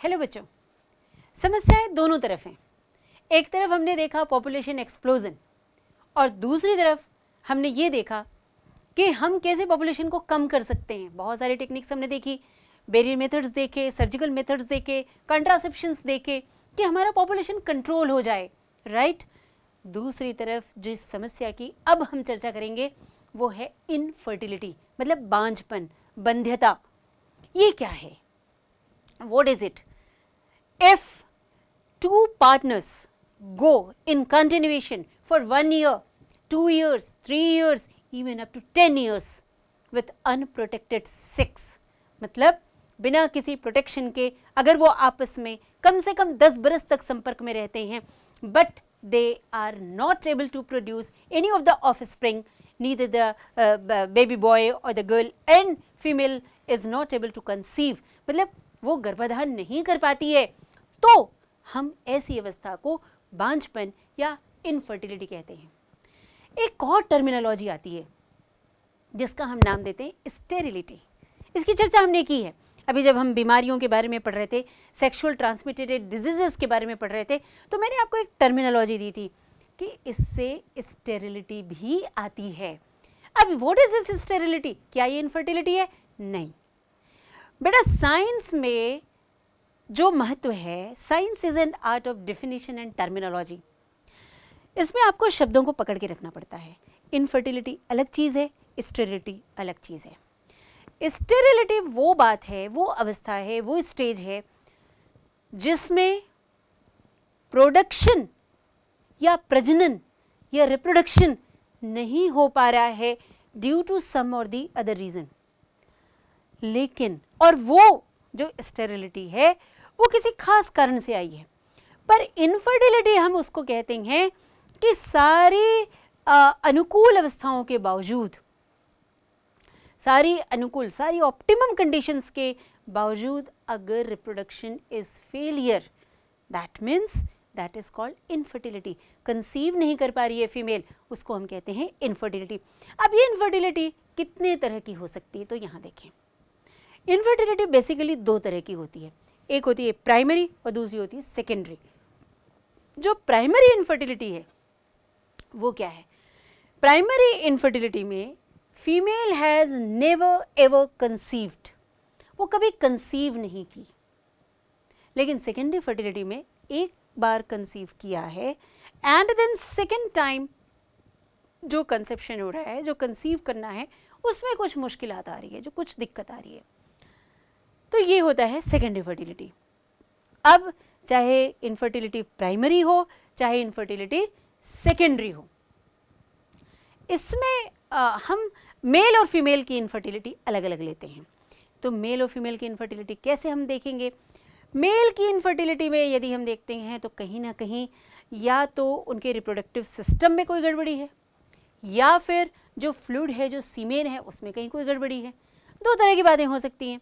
Hello बच्चों, समस्याएं दोनों तरफ हैं। एक तरफ हमने देखा पॉपुलेशन एक्सप्लोजन और दूसरी तरफ हमने ये देखा कि हम कैसे पॉपुलेशन को कम कर सकते हैं। बहुत सारी टेक्निक्स हमने देखी, बैरियर मेथड्स देखे, सर्जिकल मेथड्स देखे, कंट्रासेप्शंस देखे कि हमारा पॉपुलेशन कंट्रोल हो जाए, राइट। दूसरी तरफ जिस समस्या की अब हम चर्चा करेंगे वो है इनफर्टिलिटी, मतलब बांझपन, बंध्यता। ये क्या है? What is it? If two partners go in continuation for 1 year, 2 years, 3 years, even up to 10 years with unprotected sex, मतलब बिना किसी प्रोटेक्शन के अगर वो आपस में कम से कम 10 बरस तक संपर्क में रहते हैं, but they are not able to produce any of the offspring, neither the baby boy or the girl, and female is not able to conceive, मतलब वो गर्भाधान नहीं कर पाती है, तो हम ऐसी अवस्था को बांझपन या इनफर्टिलिटी कहते हैं। एक और टर्मिनोलॉजी आती है जिसका हम नाम देते हैं स्टेरिलिटी। इसकी चर्चा हमने की है अभी जब हम बीमारियों के बारे में पढ़ रहे थे, सेक्सुअल ट्रांसमिटेड डिजीजेस के बारे में पढ़ रहे थे, तो मैंने आपको एक टर्मिनोलॉजी दी थी कि इससे स्टेरिलिटी भी आती है। अब व्हाट इज दिस स्टेरिलिटी? क्या ये इनफर्टिलिटी है? नहीं बेटा, साइंस में जो महत्व है, science is an art of definition and terminology. इसमें आपको शब्दों को पकड़ के रखना पड़ता है। इनफर्टिलिटी अलग चीज़ है, स्टेरिलिटी अलग चीज़ है। स्टेरिलिटी वो बात है, वो अवस्था है, वो स्टेज है जिसमें प्रोडक्शन या प्रजनन या रिप्रोडक्शन नहीं हो पा रहा है ड्यू टू सम और दी अदर रीज़न। लेकिन और वो जो स्टेरिलिटी है वो किसी खास कारण से आई है। पर इनफर्टिलिटी हम उसको कहते हैं कि सारी अनुकूल अवस्थाओं के बावजूद, सारी ऑप्टिमम कंडीशंस के बावजूद अगर reproduction is failure, that means that is called infertility. Conceive नहीं कर पा रही है फीमेल, उसको हम कहते हैं इनफर्टिलिटी। अब ये इनफर्टिलिटी कितने तरह की हो सकती है, तो यहाँ देखें। इनफर्टिलिटी बेसिकली दो तरह की होती है, एक होती है प्राइमरी और दूसरी होती है सेकेंडरी। जो प्राइमरी इनफर्टिलिटी है वो क्या है? प्राइमरी इनफर्टिलिटी में female has never ever conceived, वो कभी कंसीव नहीं की। लेकिन सेकेंडरी फर्टिलिटी में एक बार कंसीव किया है एंड देन सेकेंड टाइम जो कंसेप्शन हो रहा है, जो कंसीव करना है, उसमें कुछ मुश्किलात आ रही है, जो कुछ दिक्कत आ रही है, तो ये होता है सेकेंडरी फर्टिलिटी। अब चाहे इनफर्टिलिटी प्राइमरी हो चाहे इनफर्टिलिटी सेकेंडरी हो, इसमें हम मेल और फीमेल की इनफर्टिलिटी अलग अलग लेते हैं। तो मेल और फीमेल की इनफर्टिलिटी कैसे हम देखेंगे? मेल की इनफर्टिलिटी में यदि हम देखते हैं तो कहीं ना कहीं या तो उनके रिप्रोडक्टिव सिस्टम में कोई गड़बड़ी है या फिर जो फ्लूइड है, जो सीमेन है, उसमें कहीं कोई गड़बड़ी है। दो तरह की बातें हो सकती हैं।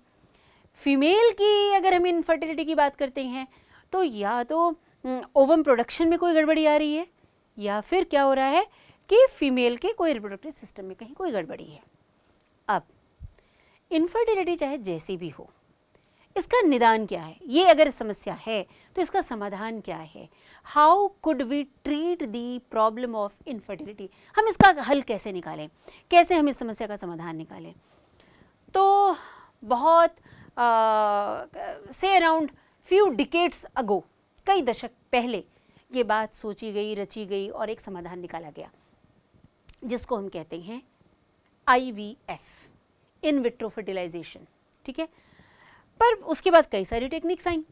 फीमेल की अगर हम इनफर्टिलिटी की बात करते हैं तो या तो ओवम प्रोडक्शन में कोई गड़बड़ी आ रही है या फिर क्या हो रहा है कि फीमेल के कोई रिप्रोडक्टिव सिस्टम में कहीं कोई गड़बड़ी है। अब इनफर्टिलिटी चाहे जैसी भी हो, इसका निदान क्या है? ये अगर समस्या है तो इसका समाधान क्या है? How could we treat the problem of infertility? हम इसका हल कैसे निकालें, कैसे हम इस समस्या का समाधान निकालें? तो बहुत से अराउंड फ्यू डिकेड्स अगो, कई दशक पहले ये बात सोची गई, रची गई और एक समाधान निकाला गया जिसको हम कहते हैं IVF, इन विट्रो फर्टिलाइजेशन। ठीक है, पर उसके बाद कई सारी टेक्निक्स आई,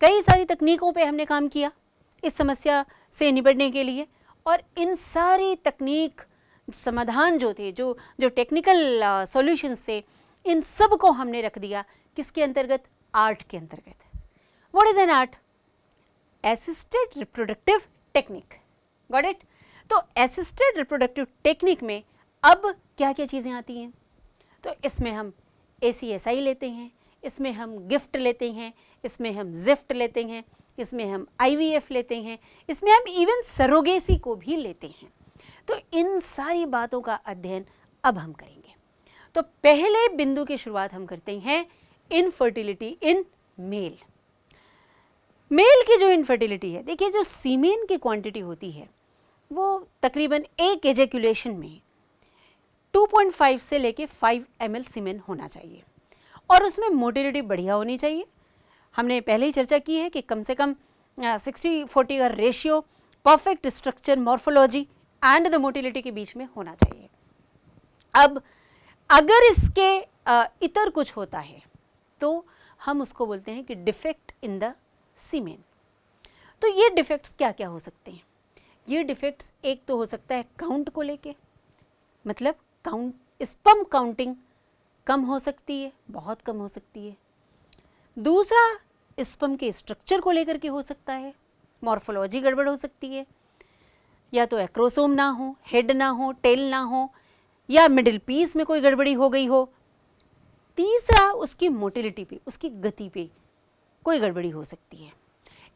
कई सारी तकनीकों पे हमने काम किया इस समस्या से निपटने के लिए, और इन सारी तकनीक समाधान जो थे, जो टेक्निकल सॉल्यूशंस थे, इन सब को हमने रख दिया किसके अंतर्गत? आर्ट के अंतर्गत। What is an art? Assisted reproductive technique. Got it? तो असिस्टेड रिप्रोडक्टिव टेक्निक में अब क्या क्या चीज़ें आती हैं? तो इसमें हम ACSI लेते हैं, इसमें हम गिफ्ट लेते हैं, इसमें हम जिफ्ट लेते हैं, इसमें हम IVF लेते हैं, इसमें हम इवन सरोगेसी को भी लेते हैं। तो इन सारी बातों का अध्ययन अब हम करेंगे। तो पहले बिंदु की शुरुआत हम करते हैं इनफर्टिलिटी इन मेल। मेल की जो इनफर्टिलिटी है, देखिए जो सीमेन की क्वांटिटी होती है वो तकरीबन एक एजेक्यूलेशन में 2.5 से लेके 5 ml सीमेन होना चाहिए और उसमें मोटिलिटी बढ़िया होनी चाहिए। हमने पहले ही चर्चा की है कि कम से कम 60-40 का ratio perfect structure, morphology and the motility के बीच में होना चाहिए। अब अगर इसके इतर कुछ होता है तो हम उसको बोलते हैं कि डिफेक्ट इन द सीमेन। तो ये डिफेक्ट्स क्या क्या हो सकते हैं? ये डिफेक्ट्स एक तो हो सकता है काउंट को लेके, मतलब स्पर्म काउंटिंग कम हो सकती है, बहुत कम हो सकती है। दूसरा स्पर्म के स्ट्रक्चर को लेकर के हो सकता है, मॉर्फोलॉजी गड़बड़ हो सकती है, या तो एक्रोसोम ना हो, हेड ना हो, टेल ना हो, या मिडिल पीस में कोई गड़बड़ी हो गई हो। तीसरा उसकी मोटिलिटी पे, उसकी गति पे कोई गड़बड़ी हो सकती है।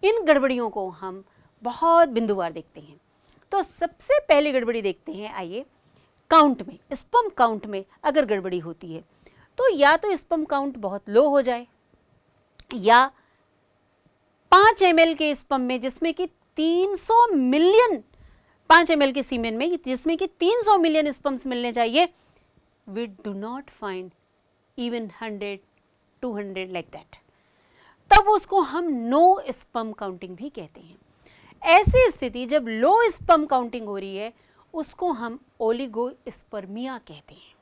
इन गड़बड़ियों को हम बहुत बिंदुवार देखते हैं। तो सबसे पहले गड़बड़ी देखते हैं, आइए काउंट में, स्पर्म काउंट में अगर गड़बड़ी होती है तो या तो स्पर्म काउंट बहुत लो हो जाए, या 5 ml के स्पर्म में जिसमें कि 300 मिलियन, 5 ml के सीमेन में जिसमें कि 300 मिलियन स्पर्म्स मिलने चाहिए, we do not find even 100-200 like that, तब उसको हम नो स्पर्म काउंटिंग भी कहते हैं। ऐसी स्थिति जब लो स्पर्म काउंटिंग हो रही है उसको हम ओलिगोस्पर्मिया कहते हैं।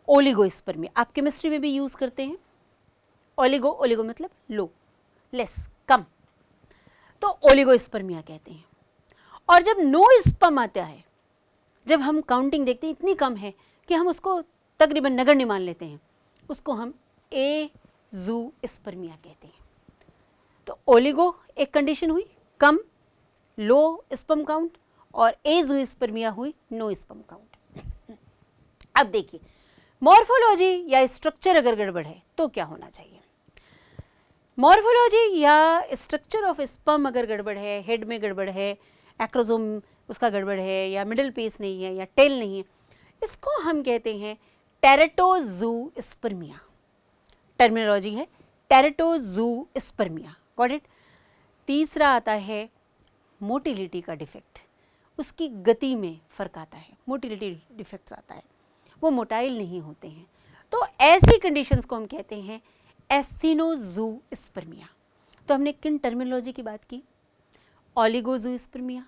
ओलिगोस्पर्मिया आप केमिस्ट्री में भी यूज करते हैं। ओलिगो मतलब लो, लेस, कम, तो ओलिगोस्पर्मिया कहते हैं। और जब नो स्पर्म आता है, जब हम काउंटिंग देखते हैं इतनी कम है कि हम उसको तकरीबन नगण्य मान लेते हैं, उसको हम एज़ूस्पर्मिया कहते हैं। तो ओलिगो एक कंडीशन हुई, कम, लो स्पर्म काउंट, और एज़ूस्पर्मिया हुई, नो स्पर्म काउंट। अब देखिए मॉर्फोलॉजी या स्ट्रक्चर अगर गड़बड़ है तो क्या होना चाहिए? मॉर्फोलॉजी या स्ट्रक्चर ऑफ स्पर्म अगर गड़बड़ है, हेड में गड़बड़ है, एक्रोसोम उसका गड़बड़ है, या मिडिल पीस नहीं है, या टेल नहीं है, इसको हम कहते हैं टेरेटोजूस्पर्मिया। टर्मिनोलॉजी है टेरेटोजूस्पर्मिया, गॉट इट। तीसरा आता है मोटिलिटी का डिफेक्ट, उसकी गति में फ़र्क आता है, मोटिलिटी डिफेक्ट्स आता है, वो मोटाइल नहीं होते हैं। तो ऐसी कंडीशंस को हम कहते हैं एस्थेनोजूस्पर्मिया। तो हमने किन टर्मिनोलॉजी की बात की? ओलिगोजूस्पर्मिया,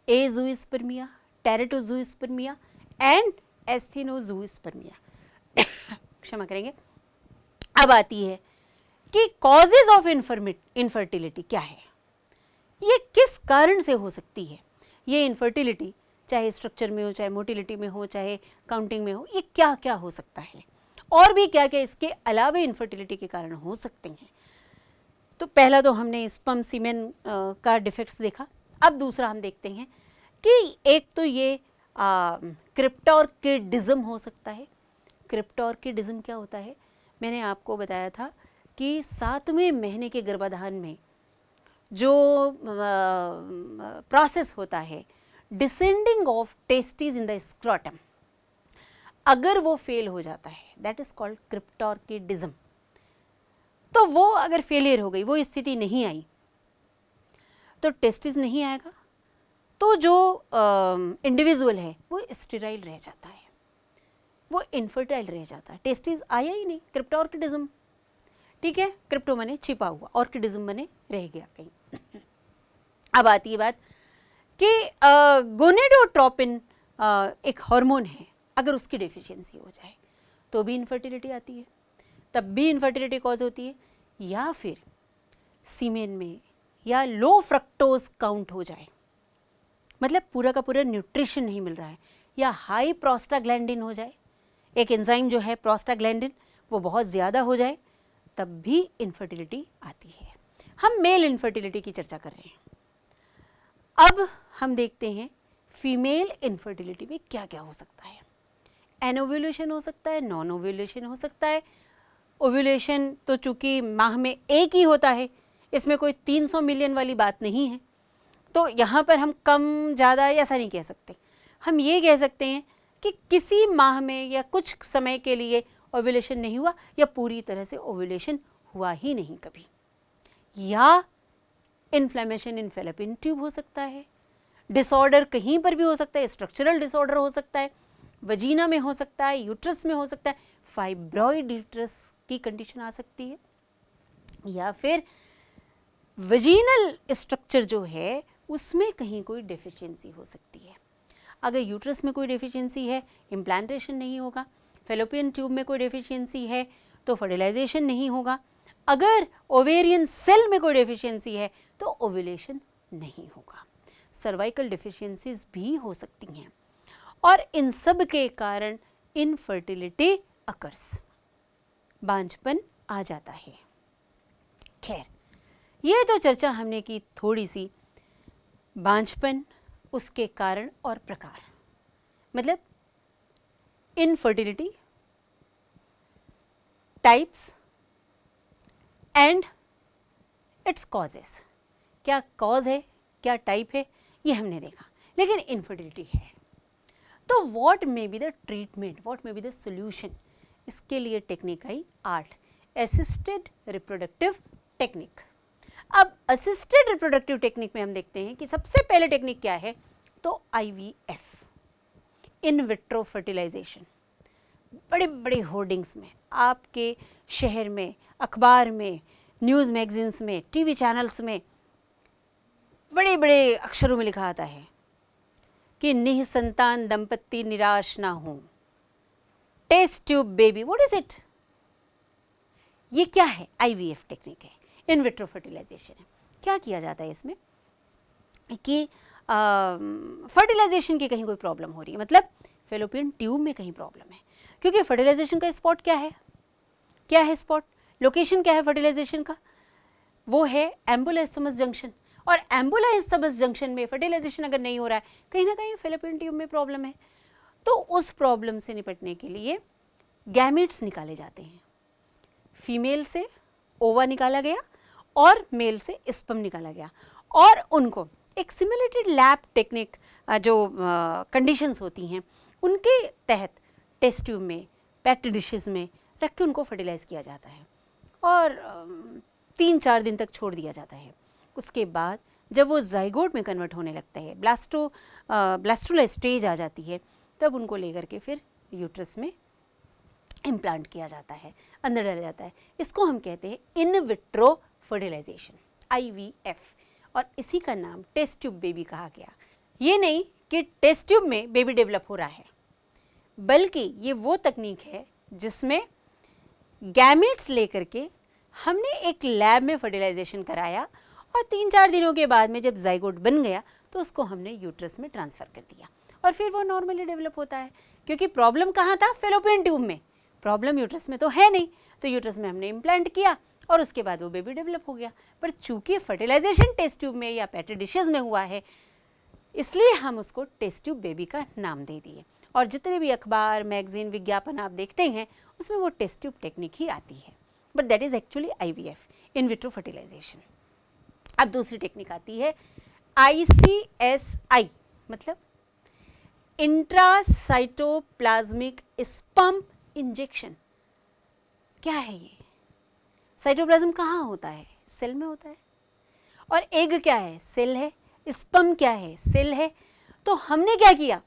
एज़ूस्पर्मिया, टेरेटोजूस्पर्मिया एंड एस्थेनोजूस्पर्मिया। क्षमा करेंगे। अब आती है कि कॉजेज ऑफ इनफर्टिलिटी क्या है, ये किस कारण से हो सकती है ये इनफर्टिलिटी, चाहे स्ट्रक्चर में हो, चाहे मोटिलिटी में हो, चाहे काउंटिंग में हो, ये क्या क्या हो सकता है, और भी क्या क्या इसके अलावा इनफर्टिलिटी के कारण हो सकते हैं। तो पहला तो हमने स्पर्म सीमेन का डिफेक्ट्स देखा। अब दूसरा हम देखते हैं कि एक तो ये क्रिप्टोर्किडिज्म हो सकता है। क्रिप्टोर्किडिज्म क्या होता है? मैंने आपको बताया था कि 7वें महीने के गर्भाधान में जो प्रोसेस होता है descending of testis in the scrotum, अगर वो फेल हो जाता है, दैट इज कॉल्ड क्रिप्टोर्किडिज्म। तो वो अगर फेलियर हो गई, वो स्थिति नहीं आई, तो टेस्टिस नहीं आएगा, तो जो इंडिविजुअल है वो स्टेराइल रह जाता है, वो इनफर्टाइल रह जाता है, टेस्टिस आया ही नहीं, क्रिप्टोर्किडिज्म। ठीक है, क्रिप्टो मने छिपा हुआ, ऑर्किडिज्म मने रह गया कहीं। अब आती है बात कि गोनेडोट्रोपिन एक हार्मोन है, अगर उसकी डेफिशिएंसी हो जाए तो भी इनफर्टिलिटी आती है, तब भी इनफर्टिलिटी कॉज होती है। या फिर सीमेन में या लो फ्रक्टोज काउंट हो जाए, मतलब पूरा का पूरा न्यूट्रिशन नहीं मिल रहा है, या हाई प्रोस्टाग्लैंडिन हो जाए, एक एंजाइम जो है प्रोस्टाग्लैंडिन वो बहुत ज़्यादा हो जाए, तब भी इनफर्टिलिटी आती है। हम मेल इनफर्टिलिटी की चर्चा कर रहे हैं। अब हम देखते हैं फीमेल इनफर्टिलिटी में क्या क्या हो सकता है। एनोव्यूलेशन हो सकता है, नॉन ओव्यूलेशन हो सकता है। ओव्यूलेशन तो चूँकि माह में एक ही होता है, इसमें कोई 300 मिलियन वाली बात नहीं है, तो यहाँ पर हम कम ज़्यादा ऐसा नहीं कह सकते। हम ये कह सकते हैं कि किसी माह में या कुछ समय के लिए ओव्यूलेशन नहीं हुआ, या पूरी तरह से ओव्यूलेशन हुआ ही नहीं कभी, या इन्फ्लेमेशन इन फैलोपियन ट्यूब हो सकता है, डिसऑर्डर कहीं पर भी हो सकता है, स्ट्रक्चरल डिसऑर्डर हो सकता है, वजीना में हो सकता है, यूट्रस में हो सकता है, फाइब्रॉइड यूट्रस की कंडीशन आ सकती है, या फिर वजीनल स्ट्रक्चर जो है उसमें कहीं कोई डेफिशिएंसी हो सकती है। अगर यूट्रस में कोई डेफिशिएंसी है, इम्प्लांटेशन नहीं होगा, फैलोपियन ट्यूब में कोई डेफिशिएंसी है तो फर्टिलाइजेशन नहीं होगा, अगर ओवेरियन सेल में कोई डेफिशिएंसी है तो ओव्यूलेशन नहीं होगा। सर्वाइकल डेफिशिएंसीज भी हो सकती हैं और इन सब के कारण इनफर्टिलिटी अकर्स, बांझपन आ जाता है। खैर, ये तो चर्चा हमने की थोड़ी सी बांझपन, उसके कारण और प्रकार, मतलब infertility types and it's causes. क्या कॉज है, क्या टाइप है, ये हमने देखा, लेकिन इनफर्टिलिटी है तो what may be the treatment, what may be the solution. इसके लिए टेक्निक आई 8, असिस्टेड रिप्रोडक्टिव टेक्निक। अब असिस्टेड रिप्रोडक्टिव टेक्निक में हम देखते हैं कि सबसे पहले टेक्निक क्या है, तो IVF, इन विट्रो फर्टिलाइजेशन। बड़े बड़े होर्डिंग्स में, आपके शहर में, अखबार में, न्यूज़ मैगजीन्स में, टीवी चैनल्स में बड़े बड़े अक्षरों में लिखा आता है कि निःसंतान दंपत्ति निराश ना हो, test tube baby. What is it? ये क्या है? IVF टेक्निक है, इन विट्रो फर्टिलाइजेशन है। क्या किया जाता है इसमें कि फर्टिलाइजेशन की कहीं कोई प्रॉब्लम हो रही है, मतलब फैलोपियन ट्यूब में कहीं प्रॉब्लम है, क्योंकि फर्टिलाइजेशन का स्पॉट क्या है, क्या है स्पॉट, लोकेशन क्या है फर्टिलाइजेशन का, वो है एम्बुला इस्थमस जंक्शन। और एम्बुला इस्थमस जंक्शन में फर्टिलाइजेशन अगर नहीं हो रहा है, कहीं ना कहीं फैलोपियन ट्यूब में प्रॉब्लम है, तो उस प्रॉब्लम से निपटने के लिए गैमेट्स निकाले जाते हैं। फीमेल से ओवा निकाला गया और मेल से स्पर्म निकाला गया, और उनको एक सिमुलेटेड लैब टेक्निक जो कंडीशंस होती हैं उनके तहत टेस्ट ट्यूब में, पेट डिशेस में रख के उनको फर्टिलाइज़ किया जाता है और 3-4 दिन तक छोड़ दिया जाता है। उसके बाद जब वो जाइगोट में कन्वर्ट होने लगता है, ब्लास्टुला स्टेज आ जाती है, तब उनको लेकर के फिर यूट्रस में इम्प्लांट किया जाता है, अंदर डाला जाता है। इसको हम कहते हैं इन विट्रो फर्टिलाइजेशन, IVF, और इसी का नाम टेस्ट ट्यूब बेबी कहा गया। ये नहीं कि टेस्ट ट्यूब में बेबी डेवलप हो रहा है, बल्कि ये वो तकनीक है जिसमें गैमेट्स लेकर के हमने एक लैब में फर्टिलाइजेशन कराया और 3-4 दिनों के बाद में जब जाइगोट बन गया तो उसको हमने यूट्रस में ट्रांसफ़र कर दिया और फिर वो नॉर्मली डेवलप होता है। क्योंकि प्रॉब्लम कहाँ था? फैलोपियन ट्यूब में। प्रॉब्लम यूट्रस में तो है नहीं, तो यूट्रस में हमने इम्प्लांट किया और उसके बाद वो बेबी डेवलप हो गया। पर चूंकि फर्टिलाइजेशन टेस्ट ट्यूब में या पेट्री डिशेज़ में हुआ है, इसलिए हम उसको टेस्ट ट्यूब बेबी का नाम दे दिए। और जितने भी अखबार, मैगजीन, विज्ञापन आप देखते हैं उसमें वो टेस्ट ट्यूब टेक्निक ही आती है, but that is actually IVF, in vitro fertilisation. अब दूसरी टेक्निक आती है ICSI, मतलब इंट्रासाइटोप्लाज्मिक स्पर्म इंजेक्शन। क्या है ये? साइटोप्लाज्म कहाँ होता है? सेल में होता है। और एग क्या है? सेल है। स्पर्म क्या है? सेल है। तो हमने क्या किया,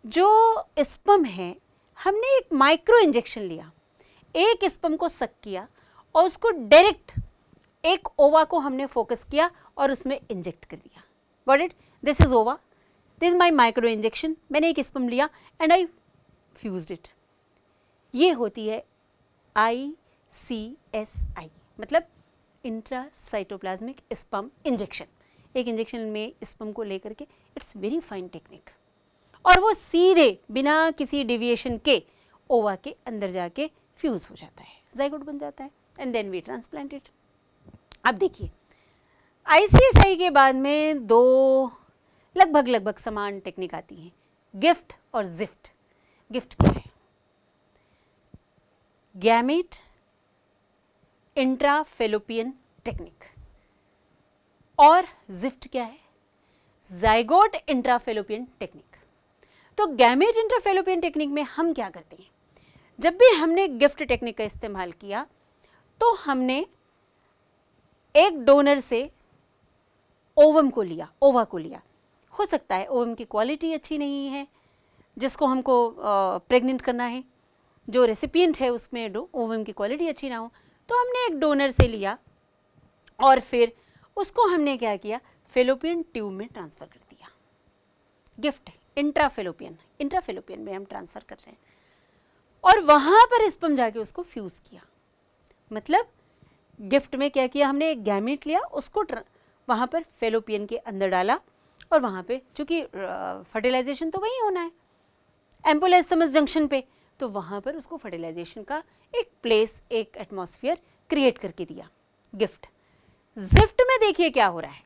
जो स्पर्म है हमने एक माइक्रो इंजेक्शन लिया, एक स्पर्म को सक किया और उसको डायरेक्ट एक ओवा को हमने फोकस किया और उसमें इंजेक्ट कर दिया। Got it? दिस इज ओवा, this is my micro injection. मैंने एक स्पर्म लिया एंड आई फ्यूज्ड इट। ये होती है ICSI, मतलब इंट्रासाइटोप्लाज्मिक स्पर्म इंजेक्शन। एक इंजेक्शन में स्पर्म को लेकर के, इट्स वेरी फाइन टेक्निक, और वो सीधे बिना किसी डिविएशन के ओवा के अंदर जाके फ्यूज हो जाता है, जाइगोट बन जाता है, and then we transplant it. अब देखिए, ICSI के बाद में 2 लगभग समान टेक्निक आती हैं, गिफ्ट और जिफ्ट। गिफ्ट क्या है? Gamete intrafallopian technique. और जिफ्ट क्या है? Zygote intrafallopian technique. तो गैमेट इंट्राफेलोपियन टेक्निक में हम क्या करते हैं, जब भी हमने गिफ्ट टेक्निक का इस्तेमाल किया तो हमने एक डोनर से ओवम को लिया, ओवा को लिया, हो सकता है ओवम की क्वालिटी अच्छी नहीं है जिसको हमको प्रेग्नेंट करना है, जो रेसिपिएंट है उसमें ओवम की क्वालिटी अच्छी ना हो, तो हमने एक डोनर से लिया और फिर उसको हमने क्या किया, फेलोपियन ट्यूब में ट्रांसफ़र कर दिया। गिफ्ट इंट्राफेलोपियन में हम ट्रांसफ़र कर रहे हैं और वहाँ पर स्पर्म जाके उसको फ्यूज़ किया। मतलब गिफ्ट में क्या किया हमने, एक गैमीट लिया, उसको वहाँ पर फेलोपियन के अंदर डाला और वहाँ पे चूँकि फर्टिलाइजेशन तो वहीं होना है एम्पोलाइस्टमस जंक्शन पे, तो वहाँ पर उसको फर्टिलाइजेशन का एक प्लेस, एक एटमॉस्फेयर क्रिएट करके दिया गिफ्ट। जिफ्ट में देखिए क्या हो रहा है,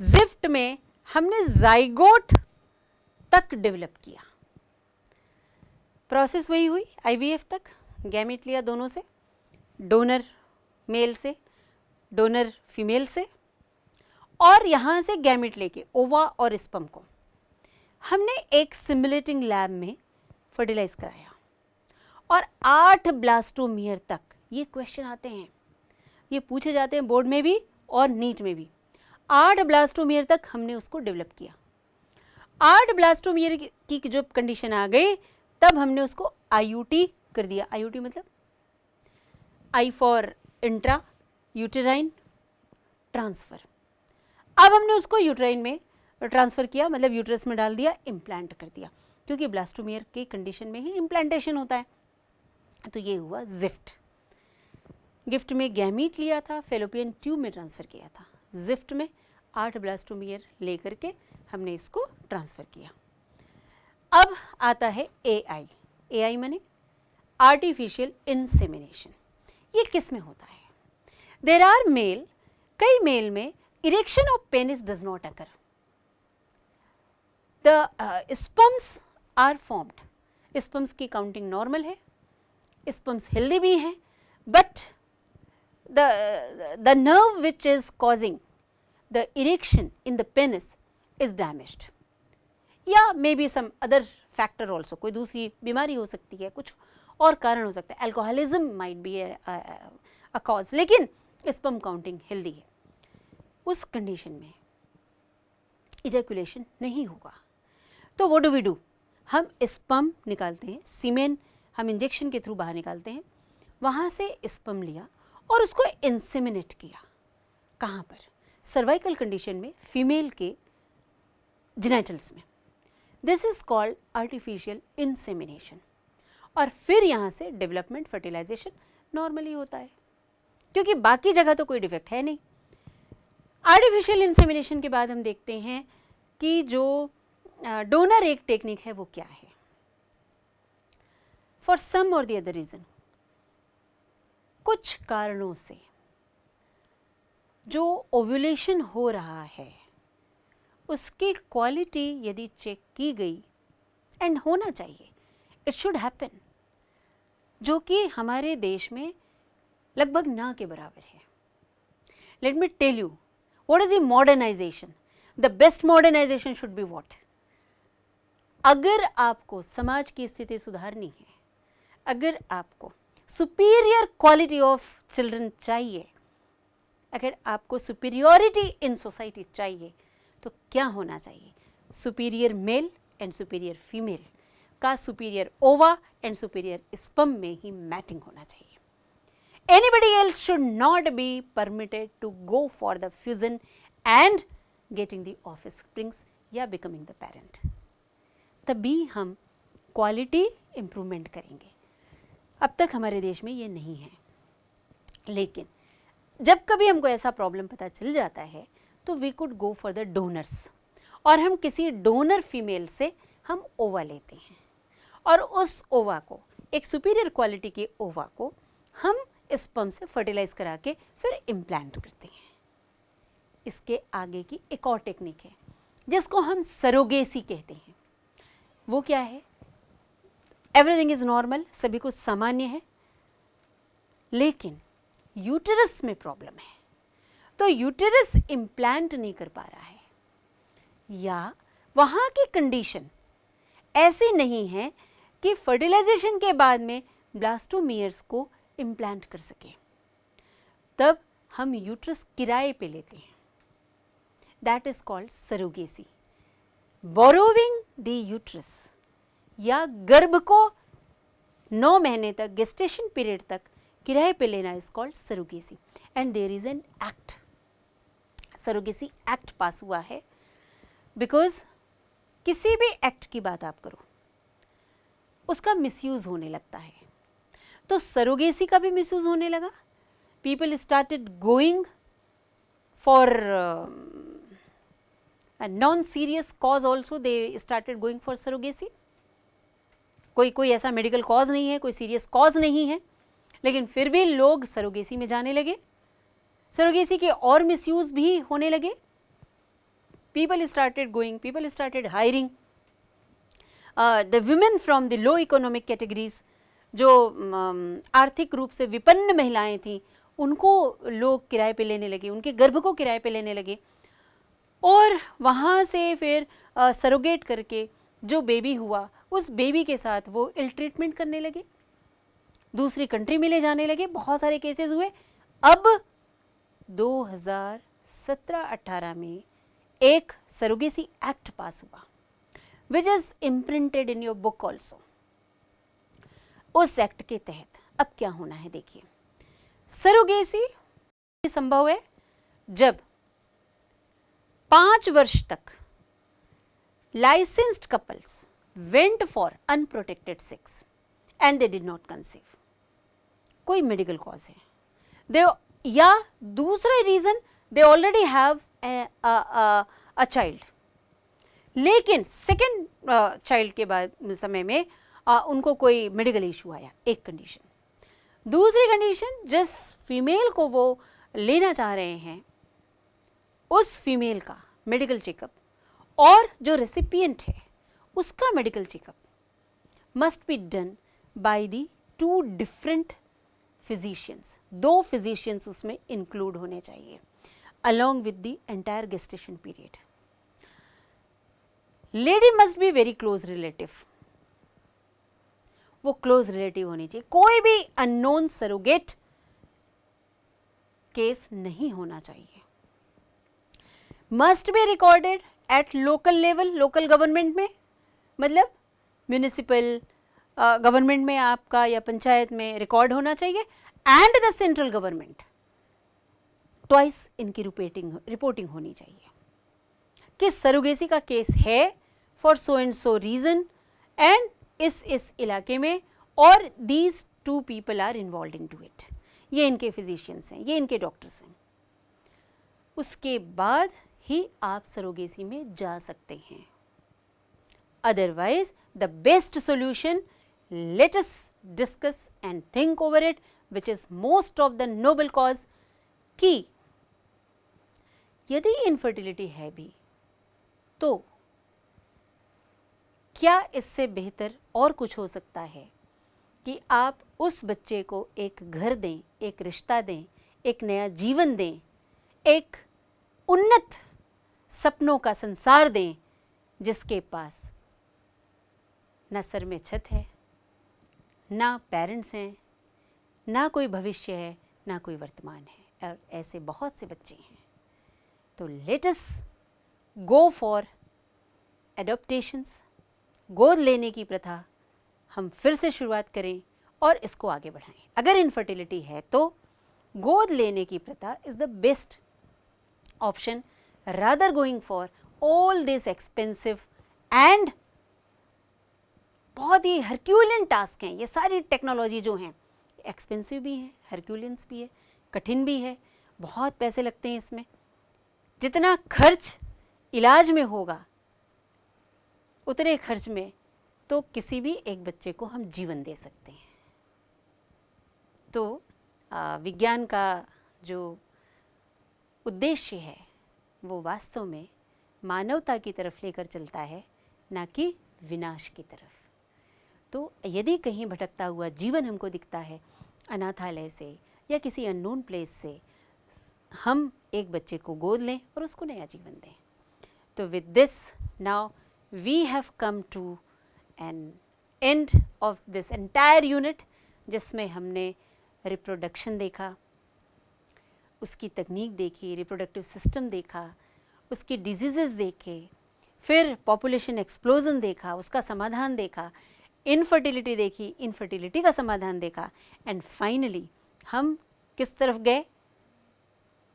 जिफ्ट में हमने जाइगोट तक डेवलप किया, प्रोसेस वही हुई आईवीएफ तक, गैमेट लिया दोनों से, डोनर मेल से, डोनर फीमेल से, और यहाँ से गैमेट लेके ओवा और स्पर्म को हमने एक सिमुलेटिंग लैब में फर्टिलाइज कराया और 8 ब्लास्टोमियर तक, ये क्वेश्चन आते हैं, ये पूछे जाते हैं बोर्ड में भी और नीट में भी, 8 ब्लास्टोमियर तक हमने उसको डेवलप किया। 8 ब्लास्टोमियर की जो कंडीशन आ गई तब हमने उसको आईयूटी कर दिया। आईयूटी मतलब I for intra uterine transfer. अब हमने उसको यूटेराइन में ट्रांसफ़र किया, मतलब यूट्रस में डाल दिया, इम्प्लांट कर दिया, क्योंकि ब्लास्टोमियर की कंडीशन में ही इम्प्लांटेशन होता है। तो ये हुआ जिफ्ट। गिफ्ट में गैमीट लिया था, फेलोपियन ट्यूब में ट्रांसफ़र किया था। जिफ्ट में 8 ब्लास्टोमियर ले करके हमने इसको ट्रांसफ़र किया। अब आता है एआई। एआई माने आर्टिफिशियल इंसेमिनेशन। ये किस में होता है? देर आर मेल, कई मेल में erection of penis does not occur, the sperms are formed. Sperms की काउंटिंग नॉर्मल है, स्पर्म्स हेल्दी भी हैं, but the nerve which is causing the erection in the penis is damaged, या maybe some other factor also, कोई दूसरी बीमारी हो सकती है, कुछ और कारण हो सकता है, alcoholism might be a cause, लेकिन स्पर्म काउंटिंग हेल्दी है। उस कंडीशन में इजैकुलेशन नहीं होगा, तो व्हाट डू वी डू, हम स्पर्म निकालते हैं, सीमेन हम इंजेक्शन के थ्रू बाहर निकालते हैं, वहाँ से स्पर्म लिया और उसको इंसेमिनेट किया। कहाँ पर? सर्वाइकल कंडीशन में, फीमेल के जेनिटल्स में। This is called artificial insemination. और फिर यहाँ से डेवलपमेंट, फर्टिलाइजेशन नॉर्मली होता है, क्योंकि बाकी जगह तो कोई डिफेक्ट है नहीं। आर्टिफिशियल इंसेमिनेशन के बाद हम देखते हैं कि जो डोनर एक टेक्निक है वो क्या है। फॉर सम और द अदर रीज़न, कुछ कारणों से जो ओव्यूलेशन हो रहा है उसकी क्वालिटी यदि चेक की गई, एंड होना चाहिए, इट शुड हैपन, जो कि हमारे देश में लगभग ना के बराबर है। Let me tell you what is the modernization. The best modernization should be what. अगर आपको समाज की स्थिति सुधारनी है, अगर आपको सुपीरियर क्वालिटी ऑफ चिल्ड्रन चाहिए, अगर आपको सुपीरियोरिटी इन सोसाइटी चाहिए, तो क्या होना चाहिए? Superior male and superior female का superior ova and superior sperm में ही मैटिंग होना चाहिए। Anybody else should not be permitted to go for the fusion and getting the offsprings या बिकमिंग द पेरेंट। तभी हम क्वालिटी इम्प्रूवमेंट करेंगे। अब तक हमारे देश में ये नहीं है, लेकिन जब कभी हमको ऐसा प्रॉब्लम पता चल जाता है तो we could go for the donors, और हम किसी डोनर फीमेल से हम ओवा लेते हैं और उस ओवा को, एक सुपीरियर क्वालिटी के ओवा को हम स्पर्म से फर्टिलाइज करा के फिर इम्प्लांट करते हैं। इसके आगे की एक और टेक्निक है जिसको हम सरोगेसी कहते हैं। वो क्या है? एवरीथिंग इज नॉर्मल, सभी कुछ सामान्य है, लेकिन यूटेरस में प्रॉब्लम है, तो यूटेरस इम्प्लांट नहीं कर पा रहा है, या वहाँ की कंडीशन ऐसी नहीं है कि फर्टिलाइजेशन के बाद में ब्लास्टोमियर्स को इम्प्लांट कर सके। तब हम यूट्रस किराए पे लेते हैं, that is called surrogacy. Borrowing the uterus या गर्भ को 9 महीने तक, गेस्टेशन पीरियड तक किराए पे लेना is called surrogacy. And there is an act, surrogacy act pass हुआ है, बिकॉज किसी भी एक्ट की बात आप करो उसका मिसयूज होने लगता है, तो सरोगेसी का भी मिसयूज होने लगा। People started going for non serious cause also, they started going for surrogacy. कोई ऐसा मेडिकल कॉज नहीं है, कोई सीरियस कॉज नहीं है, लेकिन फिर भी लोग सरोगेसी में जाने लगे। सरोगेसी के और मिसयूज भी होने लगे। People started going, people started hiring the women from the low economic categories, जो आर्थिक रूप से विपन्न महिलाएं थीं, उनको लोग किराए पे लेने लगे, उनके गर्भ को किराए पे लेने लगे, और वहाँ से फिर सरोगेट करके जो बेबी हुआ उस बेबी के साथ वो इल ट्रीटमेंट करने लगे, दूसरी कंट्री में ले जाने लगे। बहुत सारे केसेस हुए। अब 2017-18 में एक सरोगेसी एक्ट पास हुआ, which is imprinted in your book also. उस एक्ट के तहत अब क्या होना है देखिए, सरोगेसी संभव है जब 5 वर्ष तक licensed couples went for unprotected sex and they did not conceive, कोई मेडिकल कॉज है दे, या दूसरा reason they already have a child, लेकिन सेकेंड चाइल्ड के बाद समय में उनको कोई मेडिकल इशू आया, एक कंडीशन। दूसरी कंडीशन, जिस फीमेल को वो लेना चाह रहे हैं उस फीमेल का मेडिकल चेकअप और जो रेसिपिएंट है उसका medical checkup must be done by the 2 different physicians, 2 physicians उसमें इंक्लूड होने चाहिए along with the entire gestation period. Lady must be very close relative, वो क्लोज रिलेटिव होनी चाहिए, कोई भी अननोन सरोगेट केस नहीं होना चाहिए। Must be recorded at local level, local government में, मतलब म्यूनिसिपल गवर्नमेंट में आपका या पंचायत में रिकॉर्ड होना चाहिए, and the central government twice इनकी रिपोर्टिंग होनी चाहिए कि सरोगेसी का केस है for so and so reason and इस इलाके में, और these 2 people are involve in to it. ये इनके फिजिशियंस हैं, ये इनके डॉक्टर्स हैं। उसके बाद ही आप सरोगेसी में जा सकते हैं। Otherwise the best solution, let us discuss and think over it, which is most of the noble cause, कि यदि इनफर्टिलिटी है भी तो क्या इससे बेहतर और कुछ हो सकता है कि आप उस बच्चे को एक घर दें, एक रिश्ता दें, एक नया जीवन दें, एक उन्नत सपनों का संसार दें, जिसके पास ना सर में छत है, ना पेरेंट्स हैं, ना कोई भविष्य है, ना कोई वर्तमान है, और ऐसे बहुत से बच्चे हैं। तो let us go for adaptations, गोद लेने की प्रथा हम फिर से शुरुआत करें और इसको आगे बढ़ाएं। अगर इनफर्टिलिटी है तो गोद लेने की प्रथा is the best option rather going for all this expensive and बहुत ही हरक्यूलियन टास्क हैं। ये सारी टेक्नोलॉजी जो हैं एक्सपेंसिव भी है, हरक्यूलियंस भी है, कठिन भी है, बहुत पैसे लगते हैं इसमें। जितना खर्च इलाज में होगा उतने खर्च में तो किसी भी एक बच्चे को हम जीवन दे सकते हैं। तो विज्ञान का जो उद्देश्य है वो वास्तव में मानवता की तरफ लेकर चलता है, ना कि विनाश की तरफ। तो यदि कहीं भटकता हुआ जीवन हमको दिखता है अनाथालय से या किसी अननोन प्लेस से, हम एक बच्चे को गोद लें और उसको नया जीवन दें। तो with this now we have come to an end of this entire unit, जिसमें हमने रिप्रोडक्शन देखा, उसकी तकनीक देखी, रिप्रोडक्टिव सिस्टम देखा, उसकी डिजीज़ेज़ देखे, फिर पॉपुलेशन एक्सप्लोजन देखा, उसका समाधान देखा, इनफर्टिलिटी देखी, इनफर्टिलिटी का समाधान देखा, एंड फाइनली हम किस तरफ गए?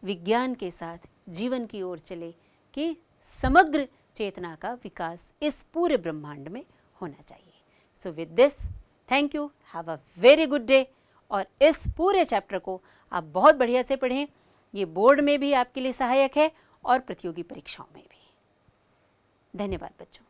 विज्ञान के साथ जीवन की ओर चले कि समग्र चेतना का विकास इस पूरे ब्रह्मांड में होना चाहिए। So with this, thank you, have a very good day. और इस पूरे चैप्टर को आप बहुत बढ़िया से पढ़ें, ये बोर्ड में भी आपके लिए सहायक है और प्रतियोगी परीक्षाओं में भी। धन्यवाद बच्चों।